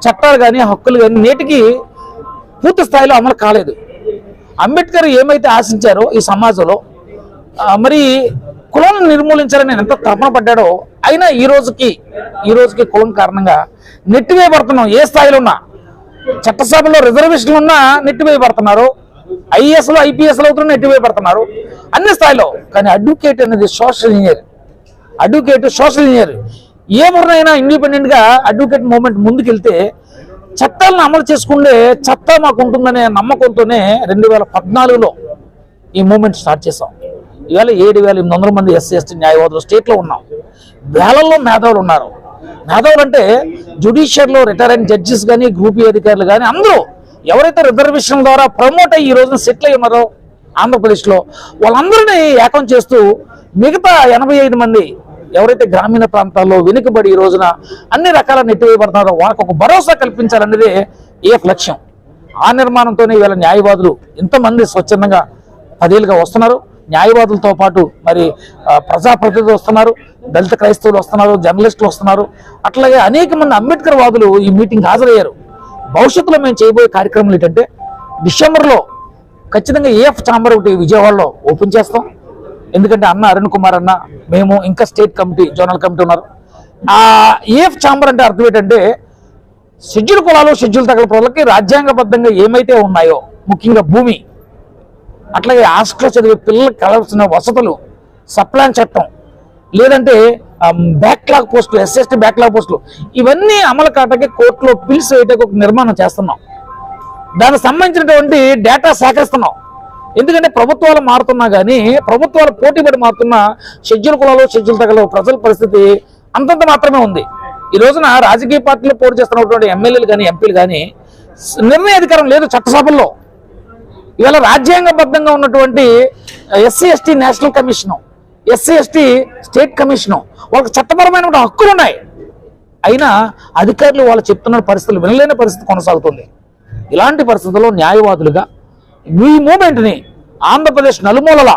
చట్టాలు కానీ హక్కులు కానీ నేటికి పూర్తి స్థాయిలో అమలు కాలేదు. అంబేద్కర్ ఏమైతే ఆశించారో ఈ సమాజంలో మరి కులాలను నిర్మూలించాలని ఎంత తపన పడ్డాడో అయినా ఈ రోజుకి కులం కారణంగా నెట్టివేయబడుతున్నాం. ఏ స్థాయిలో ఉన్నా చట్టసభలో రిజర్వేషన్లు ఉన్నా నెట్టివేయబడుతున్నారు, ఐఏఎస్లు ఐపీఎస్లు అవుతున్నా నెట్టివేయబడుతున్నారు అన్ని స్థాయిలో. కానీ అడ్వకేట్ అనేది సోషల్ ఇంజనీర్ ఎవరినైనా ఇండిపెండెంట్ గా అడ్వకేట్ మూవ్మెంట్ ముందుకెళ్తే చట్టాలను అమలు చేసుకుంటే చట్టం మాకు ఉంటుందనే నమ్మకంతోనే 2014లో ఈ మూవ్మెంట్ స్టార్ట్ చేసాం. ఇవాళ 7,800 మంది ఎస్సీ ఎస్టీ న్యాయవాదులు స్టేట్లో ఉన్నాం. వేలల్లో మేధావులు ఉన్నారు. మేధావులు అంటే జ్యుడిషియర్లో రిటైర్ అయిన జడ్జెస్ కానీ గ్రూప్ అధికారులు కానీ అందరూ ఎవరైతే రిజర్వేషన్ ద్వారా ప్రమోట్ అయ్యి ఈ రోజున సెటిల్ అయి ఉన్నారో ఆంధ్రప్రదేశ్లో వాళ్ళందరినీ ఏకం చేస్తూ మిగతా 85 మంది ఎవరైతే గ్రామీణ ప్రాంతాల్లో వెనుకబడి ఈ రోజున అన్ని రకాల నెట్టివేయబడుతున్నారో వాళ్ళకు ఒక భరోసా కల్పించాలనేదే ఏఎఫ్ లక్ష్యం. ఆ నిర్మాణంతోనే ఇవాళ న్యాయవాదులు ఇంతమంది స్వచ్ఛందంగా 10 ఏళ్ళుగా వస్తున్నారు. న్యాయవాదులతో పాటు మరి ప్రజాప్రతినిధులు వస్తున్నారు, దళిత క్రైస్తవులు వస్తున్నారు, జర్నలిస్టులు వస్తున్నారు. అట్లాగే అనేక మంది అంబేద్కర్ వాదులు ఈ మీటింగ్ హాజరయ్యారు. భవిష్యత్తులో మేము చేయబోయే కార్యక్రమాలు ఏంటంటే డిసెంబర్లో ఖచ్చితంగా ఏఎఫ్ ఛాంబర్ ఒకటి విజయవాడలో ఓపెన్ చేస్తాం. ఎందుకంటే అన్న అరుణ్ కుమార్ అన్న మేము ఇంకా స్టేట్ కమిటీ జోనల్ కమిటీ ఉన్నారు. ఆ ఏఎఫ్ ఛాంబర్ అంటే అర్థం ఏంటంటే షెడ్యూల్ కులాలు షెడ్యూల్ తగల ప్రజలకి రాజ్యాంగబద్ధంగా ఏమైతే ఉన్నాయో ముఖ్యంగా భూమి, అట్లాగే హాస్టల్లో చదివే పిల్లలకు కలవాల్సిన వసతులు, సప్లాన్ చట్టం, లేదంటే బ్యాక్లాగ్ పోస్టులు, ఎస్ఎస్టీ బ్యాక్లాగ్ పోస్టులు ఇవన్నీ అమలు కాటకి కోర్టులో పిల్స్ వేయడానికి ఒక నిర్మాణం చేస్తున్నాం. దానికి సంబంధించినటువంటి డేటా సేకరిస్తున్నాం. ఎందుకంటే ప్రభుత్వాలు మారుతున్నా కానీ ప్రభుత్వాలు పోటీపడి మారుతున్నా షెడ్యూల్ కులాలు షెడ్యూల్ తగల ప్రజల పరిస్థితి అంతంత మాత్రమే ఉంది. ఈ రోజున రాజకీయ పార్టీలు పోటీ చేస్తున్నటువంటి ఎమ్మెల్యేలు కానీ ఎంపీలు కానీ నిర్ణయ అధికారం లేదు చట్టసభల్లో. ఇవాళ రాజ్యాంగబద్ధంగా ఉన్నటువంటి SC ST national commission, SC ST state commission వాళ్ళకి చట్టపరమైన హక్కులు ఉన్నాయి. అయినా అధికారులు వాళ్ళు చెప్తున్న పరిస్థితులు వినలేని పరిస్థితి కొనసాగుతుంది. ఇలాంటి పరిస్థితుల్లో న్యాయవాదులుగా ఈ మూమెంట్ని ఆంధ్రప్రదేశ్ నలుమూలల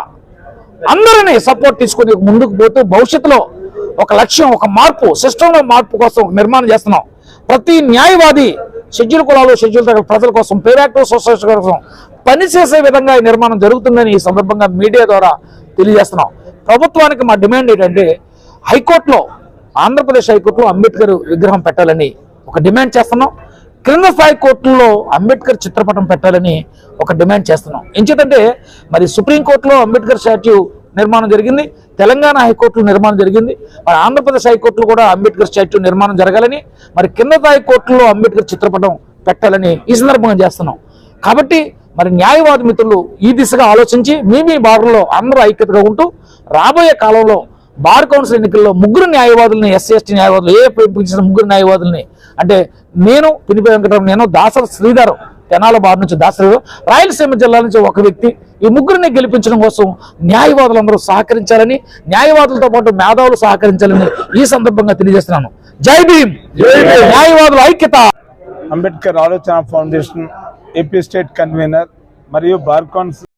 అందరినీ సపోర్ట్ తీసుకుని ముందుకు పోతూ భవిష్యత్తులో ఒక లక్ష్యం, ఒక మార్పు, సిస్టంలో మార్పు కోసం నిర్మాణం చేస్తున్నాం. ప్రతి న్యాయవాది షెడ్యూల్ కులాలు షెడ్యూల్ తగ్గ ప్రజల కోసం, పేరాక్టివ్ సొసైటీ కోసం పనిచేసే విధంగా ఈ నిర్మాణం జరుగుతుందని ఈ సందర్భంగా మీడియా ద్వారా తెలియజేస్తున్నాం. ప్రభుత్వానికి మా డిమాండ్ ఏంటంటే హైకోర్టులో, ఆంధ్రప్రదేశ్ హైకోర్టులో అంబేద్కర్ విగ్రహం పెట్టాలని ఒక డిమాండ్ చేస్తున్నాం. క్రింద స్థాయి కోర్టుల్లో అంబేద్కర్ చిత్రపటం పెట్టాలని ఒక డిమాండ్ చేస్తున్నాం. ఎందుకంటే మరి సుప్రీంకోర్టులో అంబేద్కర్ స్టాచ్యూ నిర్మాణం జరిగింది, తెలంగాణ హైకోర్టులో నిర్మాణం జరిగింది, మరి ఆంధ్రప్రదేశ్ హైకోర్టులో కూడా అంబేద్కర్ స్టాచ్యూ నిర్మాణం జరగాలని, మరి కింద స్థాయి కోర్టులో అంబేద్కర్ చిత్రపటం పెట్టాలని ఈ సందర్భంగా చేస్తున్నాం. కాబట్టి మరి న్యాయవాది మిత్రులు ఈ దిశగా ఆలోచించి మీ బారుల్లో అందరూ ఐక్యతగా ఉంటూ రాబోయే కాలంలో బార్ కౌన్సిల్ ఎన్నికల్లో 3 న్యాయవాదులని, ఎస్సీ ఎస్టీ న్యాయవాదులు పిలిచిన 3 న్యాయవాదుల్ని అంటే నేను పినిపి వెంకటరావు, నేను దాసరి శ్రీధర్ తెనాల బార్ నుంచి దాసరి, రాయలసీమ జిల్లా నుంచి ఒక వ్యక్తి, ఈ 3ని గెలిపించడం కోసం న్యాయవాదులందరూ సహకరించాలని, న్యాయవాదులతో పాటు మేధావులు సహకరించాలని ఈ సందర్భంగా తెలియజేస్తున్నాను. జై భీమ్, న్యాయవాదుల ఐక్యత. అంబేద్కర్ ఆలోచన ఫౌండేషన్ ఏపీ స్టేట్ కన్వీనర్ మరియు బార్ కౌన్సిల్